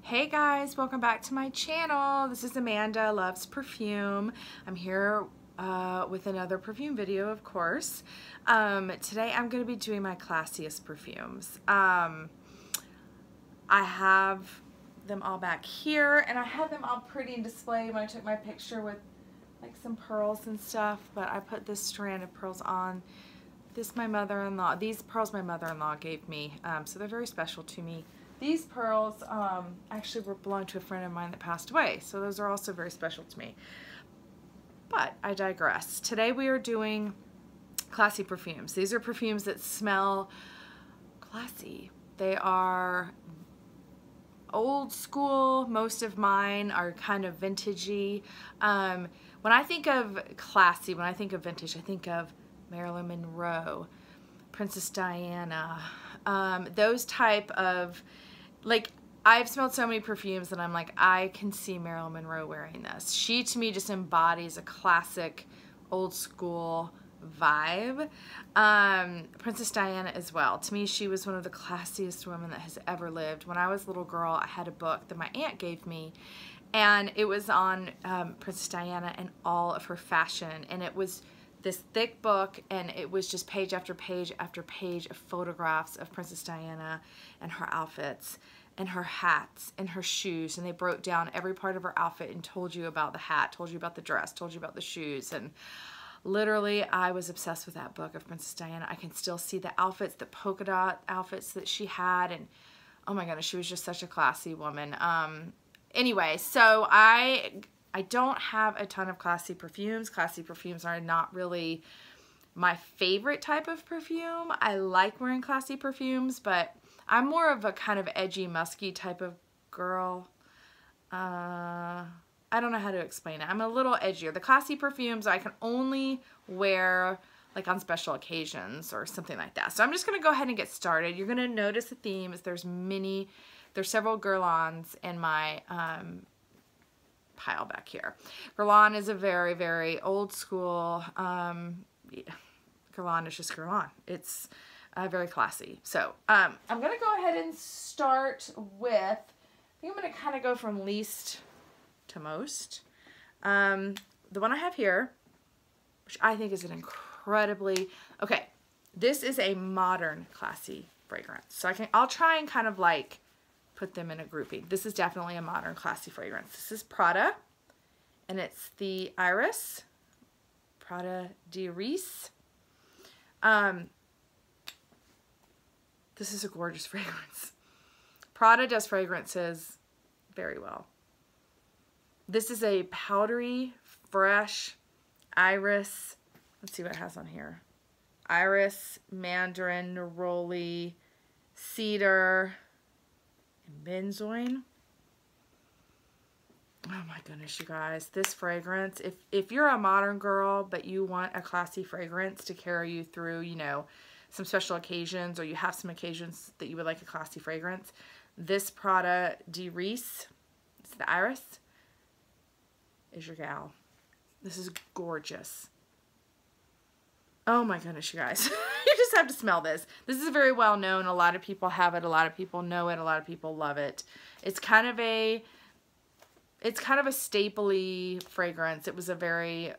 Hey guys, welcome back to my channel. This is Amanda Loves Perfume. I'm here with another perfume video, of course. Today I'm going to be doing my Classiest perfumes. I have them all back here, and I had them all pretty in display when I took my picture with like some pearls and stuff, but I put this strand of pearls on. These pearls my mother-in-law gave me, so they're very special to me. These pearls actually belong to a friend of mine that passed away, so those are also very special to me. But I digress. Today we are doing classy perfumes. These are perfumes that smell classy. They are old school. Most of mine are kind of vintagey. When I think of classy, when I think of vintage, I think of Marilyn Monroe, Princess Diana, those type of, like, I've smelled so many perfumes that I'm like, I can see Marilyn Monroe wearing this. She, to me, just embodies a classic, old school vibe. Princess Diana as well. To me, she was one of the classiest women that has ever lived. When I was a little girl, I had a book that my aunt gave me, and it was on Princess Diana and all of her fashion, and it was this thick book, and it was just page after page after page of photographs of Princess Diana and her outfits and her hats and her shoes, and they broke down every part of her outfit and told you about the hat, told you about the dress, told you about the shoes. And literally I was obsessed with that book of Princess Diana. I can still see the outfits, the polka dot outfits that she had, and oh my goodness, she was just such a classy woman. Anyway, so I don't have a ton of classy perfumes. Classy perfumes are not really my favorite type of perfume. I like wearing classy perfumes, but I'm more of a kind of edgy, musky type of girl. I don't know how to explain it. I'm a little edgier. The classy perfumes I can only wear like on special occasions or something like that. So I'm just going to go ahead and get started. You're going to notice the themes. There's several Guerlains in my pile back here. Guerlain is a very, very old school, Guerlain is just Guerlain. It's very classy. So I'm going to go ahead and start with, I think I'm going to kind of go from least to most. The one I have here, which I think is an incredibly, okay, this is a modern classy fragrance. So I'll try and kind of like put them in a grouping. This is definitely a modern classy fragrance. This is Prada, and it's the Iris, Prada d'Iris. This is a gorgeous fragrance. Prada does fragrances very well. This is a powdery, fresh Iris. Let's see what it has on here. Iris, mandarin, neroli, cedar, benzoin. Oh my goodness, you guys, this fragrance, if you're a modern girl but you want a classy fragrance to carry you through, you know, some special occasions, or you have some occasions that you would like a classy fragrance, this Prada d'Iris, it's the Iris, is your gal. This is gorgeous. Oh my goodness, you guys. You just have to smell this. This is very well known. A lot of people have it. A lot of people know it. A lot of people love it. It's kind of a staple-y fragrance. It was a very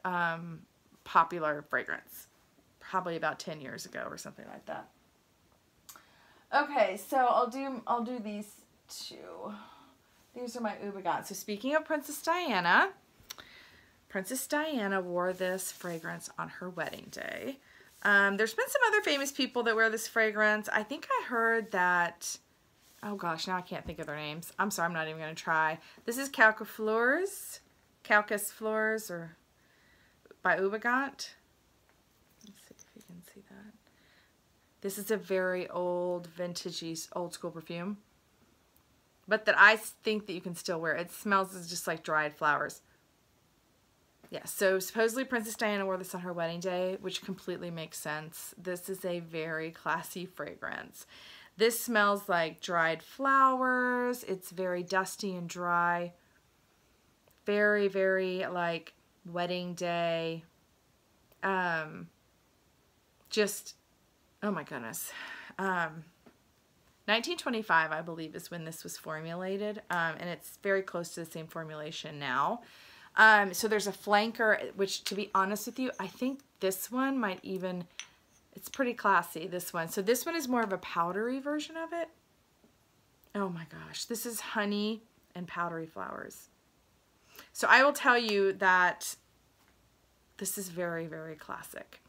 popular fragrance, probably about 10 years ago or something like that. Okay, so I'll do these two. These are my Ubagant. So speaking of Princess Diana wore this fragrance on her wedding day. There's been some other famous people that wear this fragrance. I think I heard that, oh gosh, now I can't think of their names. I'm sorry, I'm not even going to try. This is Quelques Fleurs, or by Ubagant. Let's see if you can see that. This is a very old, vintagey, old school perfume, but that I think that you can still wear. It smells just like dried flowers. Yeah, so supposedly Princess Diana wore this on her wedding day, which completely makes sense. This is a very classy fragrance. This smells like dried flowers. It's very dusty and dry. Very, very like wedding day. Just, oh my goodness. 1925, I believe, is when this was formulated, and it's very close to the same formulation now. So there's a flanker, which, to be honest with you, I think this one might even, it's pretty classy, this one. So this one is more of a powdery version of it. Oh my gosh, this is honey and powdery flowers. So I will tell you that this is very, very classic.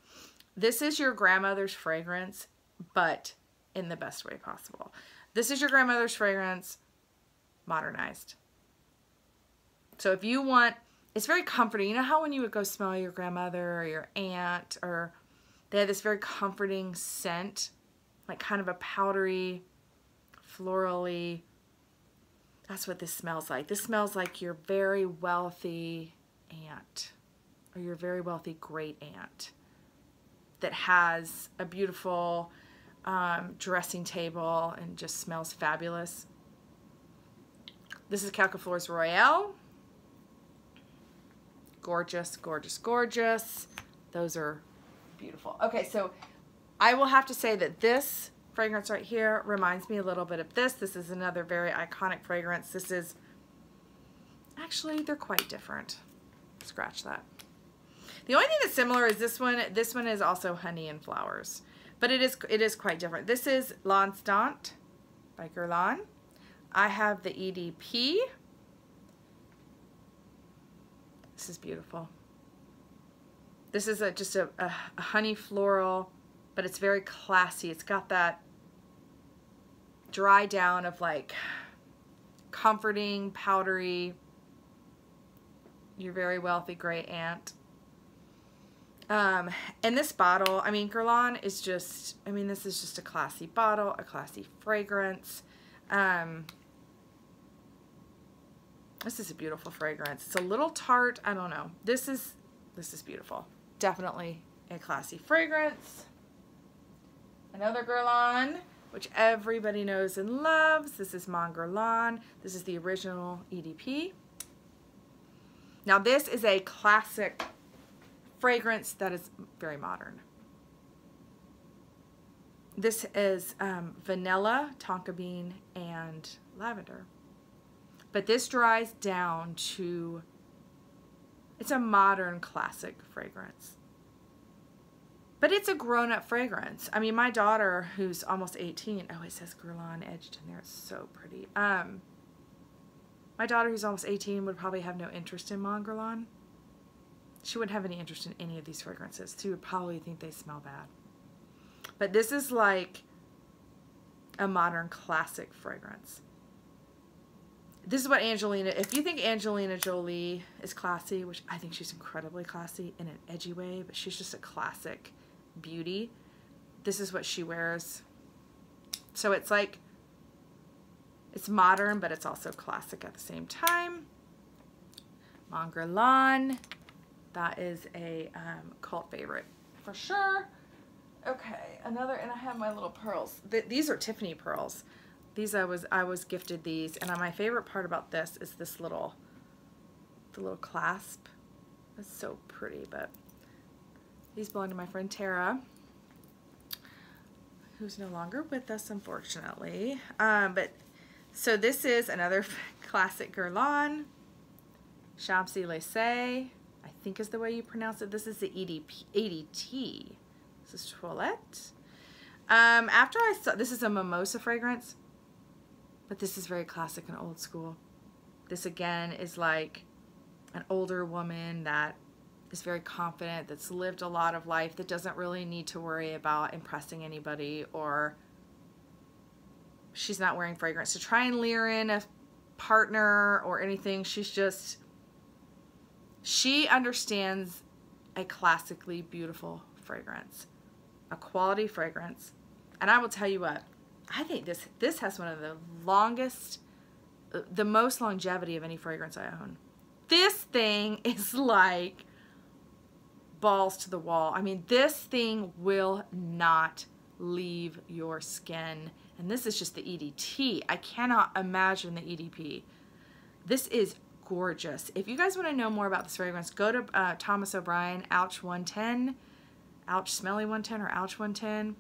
This is your grandmother's fragrance, but in the best way possible. This is your grandmother's fragrance modernized. So if you want, it's very comforting. You know how when you would go smell your grandmother or your aunt, or they had this very comforting scent, like kind of a powdery, florally. That's what this smells like. This smells like your very wealthy aunt, or your very wealthy great aunt that has a beautiful dressing table and just smells fabulous. This is Quelques Fleurs Royale. Gorgeous, gorgeous, gorgeous. Those are beautiful. Okay, so I will have to say that this fragrance right here reminds me a little bit of this. This is another very iconic fragrance. This is, actually, they're quite different. Scratch that. The only thing that's similar is this one. This one is also honey and flowers, but it is quite different. This is L'Instant by Guerlain. I have the EDP. This is beautiful. This is just a honey floral, but it's very classy. It's got that dry down of like comforting, powdery, your very wealthy great aunt. And this bottle, I mean, Guerlain is just, I mean, this is just a classy bottle, a classy fragrance. This is a beautiful fragrance. It's a little tart. I don't know. This is beautiful. Definitely a classy fragrance. Another Guerlain, which everybody knows and loves. This is Mon Guerlain. This is the original EDP. Now this is a classic fragrance that is very modern. This is vanilla, tonka bean, and lavender. But this dries down to, it's a modern classic fragrance. But it's a grown-up fragrance. I mean, my daughter, who's almost 18, oh, it says Guerlain edged in there. It's so pretty. My daughter, who's almost 18, would probably have no interest in Mon Guerlain. She wouldn't have any interest in any of these fragrances. She would probably think they smell bad. But this is like a modern classic fragrance. This is what Angelina, if you think Angelina Jolie is classy, which I think she's incredibly classy in an edgy way, but she's just a classic beauty, this is what she wears. So it's like, it's modern, but it's also classic at the same time. Mon Guerlain, that is a cult favorite for sure. Okay, another, and I have my little pearls. These are Tiffany pearls. These I was gifted these, and my favorite part about this is this the little clasp. It's so pretty, but these belong to my friend Tara, who's no longer with us, unfortunately. But so this is another classic Guerlain, Chance EDT, I think is the way you pronounce it. This is the EDT. This is Toilette. After I saw, this is a mimosa fragrance, but this is very classic and old school. This again is like an older woman that is very confident, that's lived a lot of life, that doesn't really need to worry about impressing anybody, or she's not wearing fragrance to try and lure in a partner or anything. She's just, she understands a classically beautiful fragrance, a quality fragrance. And I will tell you what, I think this has one of the longest, the most longevity of any fragrance I own. This thing is like balls to the wall. I mean, this thing will not leave your skin. And this is just the EDT. I cannot imagine the EDP. This is gorgeous. If you guys want to know more about this fragrance, go to Thomas O'Brien, Ouch 110, Ouch Smelly 110, or Ouch 110.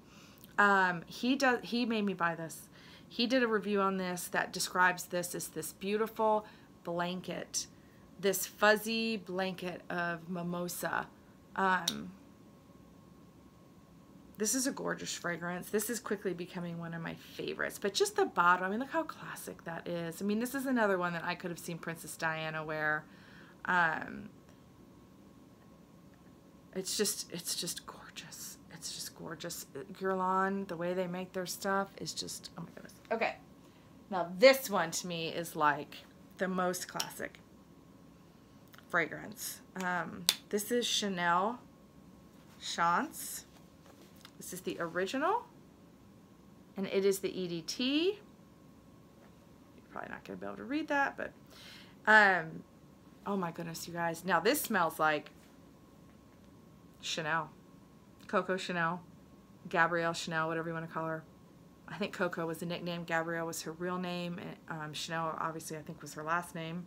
He made me buy this. He did a review on this that describes this as this beautiful blanket, this fuzzy blanket of mimosa. This is a gorgeous fragrance. This is quickly becoming one of my favorites. But just the bottle, I mean, look how classic that is. I mean, this is another one that I could have seen Princess Diana wear. It's just gorgeous. It's just gorgeous. Guerlain, the way they make their stuff is just, oh my goodness. Okay, now this one to me is like the most classic fragrance. This is Chanel Chance. This is the original, and it is the EDT. You're probably not going to be able to read that, but oh my goodness, you guys. Now this smells like Chanel. Coco Chanel, Gabrielle Chanel, whatever you want to call her. I think Coco was a nickname. Gabrielle was her real name. And, Chanel, obviously, I think was her last name.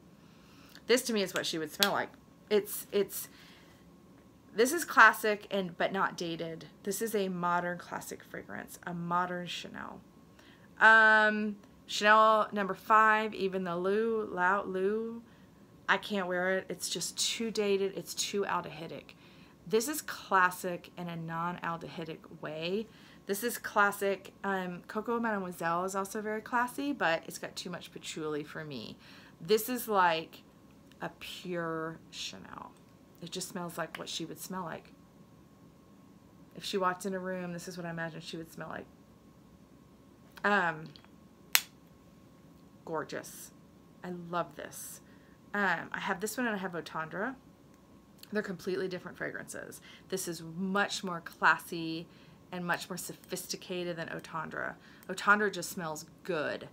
This to me is what she would smell like. This is classic but not dated. This is a modern classic fragrance, a modern Chanel. Chanel number 5, even the Lou, I can't wear it. It's just too dated. It's too aldehydic. This is classic in a non-aldehydic way. This is classic. Coco Mademoiselle is also very classy, but it's got too much patchouli for me. This is like a pure Chanel. It just smells like what she would smell like. If she walked in a room, this is what I imagine she would smell like. Gorgeous. I love this. I have this one and I have Otandra. They're completely different fragrances. This is much more classy and much more sophisticated than Otandra. Otandra just smells good.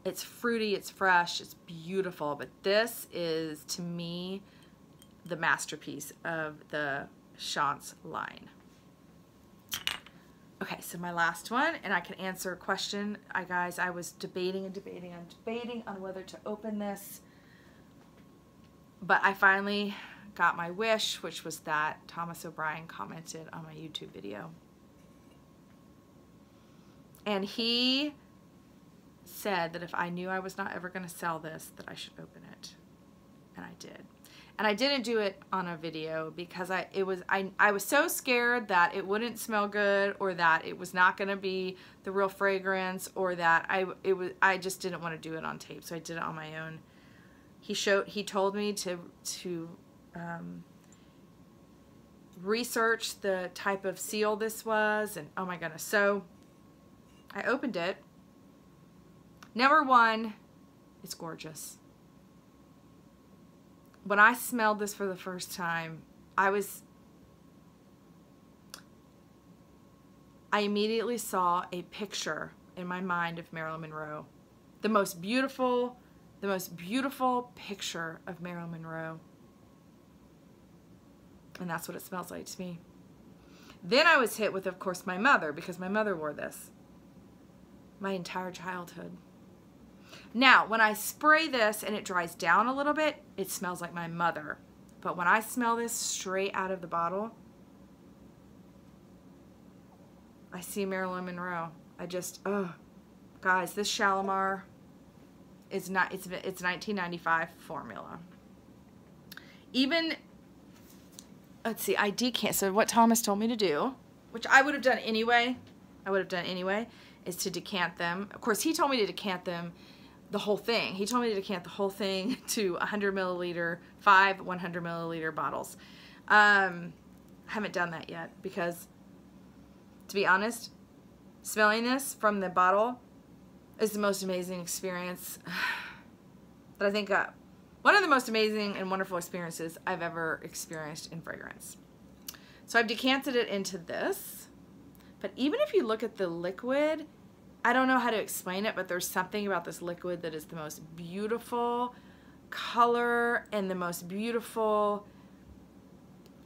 It's fruity, it's fresh, it's beautiful, but this is, to me, the masterpiece of the Chance line. Okay, so my last one, and I can answer a question. Guys, I was debating on whether to open this, but I finally got my wish, which was that Thomas O'Brien commented on my YouTube video. And he said that if I knew I was not ever going to sell this, that I should open it. And I did. And I didn't do it on a video because I was so scared that it wouldn't smell good, or that it was not going to be the real fragrance, or that I just didn't want to do it on tape. So I did it on my own. He told me to research the type of seal this was, and oh my goodness. So I opened it. Number 1, it's gorgeous. When I smelled this for the first time, I immediately saw a picture in my mind of Marilyn Monroe. The most beautiful picture of Marilyn Monroe. And that's what it smells like to me. Then I was hit with, of course, my mother, because my mother wore this my entire childhood. Now, when I spray this and it dries down a little bit, it smells like my mother. But when I smell this straight out of the bottle, I see Marilyn Monroe. Oh, guys, this Shalimar is not, it's 1995 formula. Even, let's see, I decant. So what Thomas told me to do, which I would have done anyway, is to decant them. Of course, he told me to decant them the whole thing. He told me to decant the whole thing to 100 milliliter, 5 100 milliliter bottles. I haven't done that yet because, to be honest, smelling this from the bottle is the most amazing experience that I think, one of the most amazing and wonderful experiences I've ever experienced in fragrance. So I've decanted it into this, but even if you look at the liquid, I don't know how to explain it, but there's something about this liquid that is the most beautiful color and the most beautiful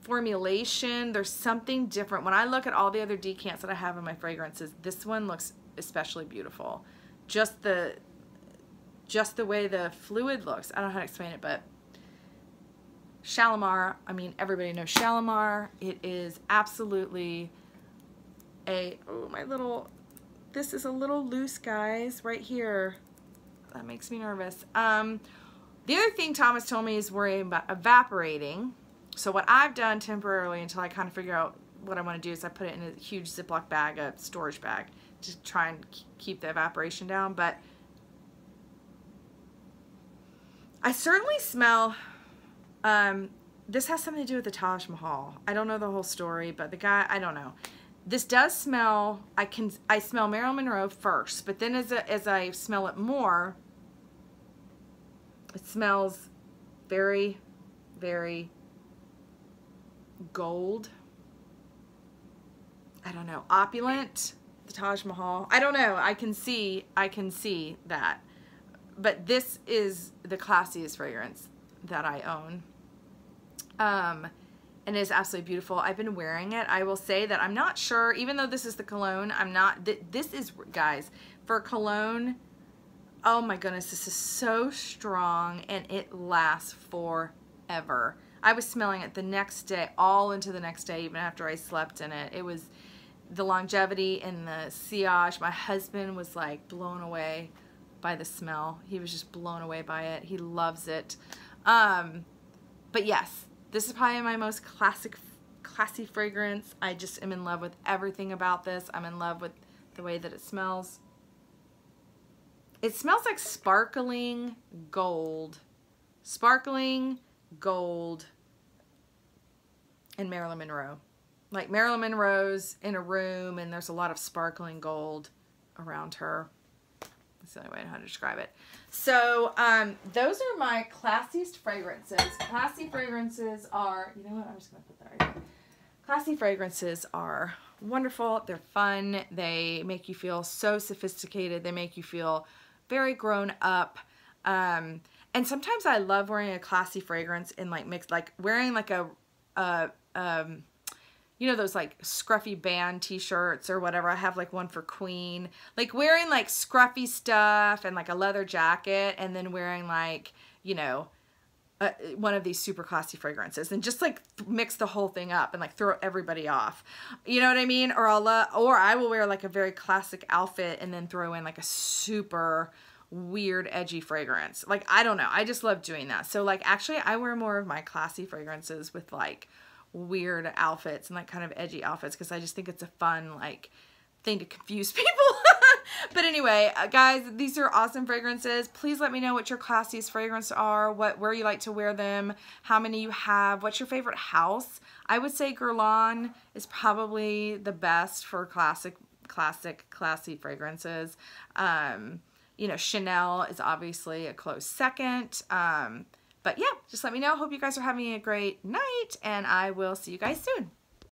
formulation. There's something different. When I look at all the other decants that I have in my fragrances, this one looks especially beautiful. Just the way the fluid looks. I don't know how to explain it, but Shalimar, I mean, everybody knows Shalimar. It is absolutely oh, my little this is a little loose, guys, right here. That makes me nervous. The other thing Thomas told me is worrying about evaporating. So what I've done temporarily until I kind of figure out what I want to do is I put it in a huge Ziploc bag, a storage bag, to try and keep the evaporation down. But I certainly smell, this has something to do with the Taj Mahal. I don't know the whole story, but the guy, I don't know. This does smell, I smell Marilyn Monroe first, but then as I smell it more, it smells very, very gold. I don't know, opulent, the Taj Mahal. I don't know, I can see that. But this is the classiest fragrance that I own. And it is absolutely beautiful. I've been wearing it. I will say that I'm not sure, even though this is the cologne, I'm not, this is, guys, for cologne, oh my goodness, this is so strong and it lasts forever. I was smelling it the next day, all into the next day, even after I slept in it. It was the longevity and the sillage. My husband was like blown away by the smell. He was just blown away by it. He loves it. But yes, this is probably my most classy fragrance. I just am in love with everything about this. I'm in love with the way that it smells. It smells like sparkling gold. Sparkling gold and Marilyn Monroe. Like Marilyn Monroe's in a room and there's a lot of sparkling gold around her. That's the only way I know how to describe it. So those are my classiest fragrances. Classy fragrances are, you know what, I'm just going to put that right here. Classy fragrances are wonderful. They're fun. They make you feel so sophisticated. They make you feel very grown up. And sometimes I love wearing a classy fragrance in like mixed, like wearing like you know, those like scruffy band t-shirts or whatever. I have like one for Queen. Like wearing like scruffy stuff and like a leather jacket and then wearing like, you know, one of these super classy fragrances and just like mix the whole thing up and like throw everybody off. You know what I mean? Or I will wear like a very classic outfit and then throw in like a super weird edgy fragrance. Like, I don't know. I just love doing that. So like actually I wear more of my classy fragrances with like weird outfits and like kind of edgy outfits because I just think it's a fun like thing to confuse people. But anyway, guys, these are awesome fragrances. Please let me know what your classiest fragrances are, where you like to wear them, how many you have, what's your favorite house. I would say Guerlain is probably the best for classy fragrances. You know, Chanel is obviously a close second. But yeah, just let me know. Hope you guys are having a great night, and I will see you guys soon.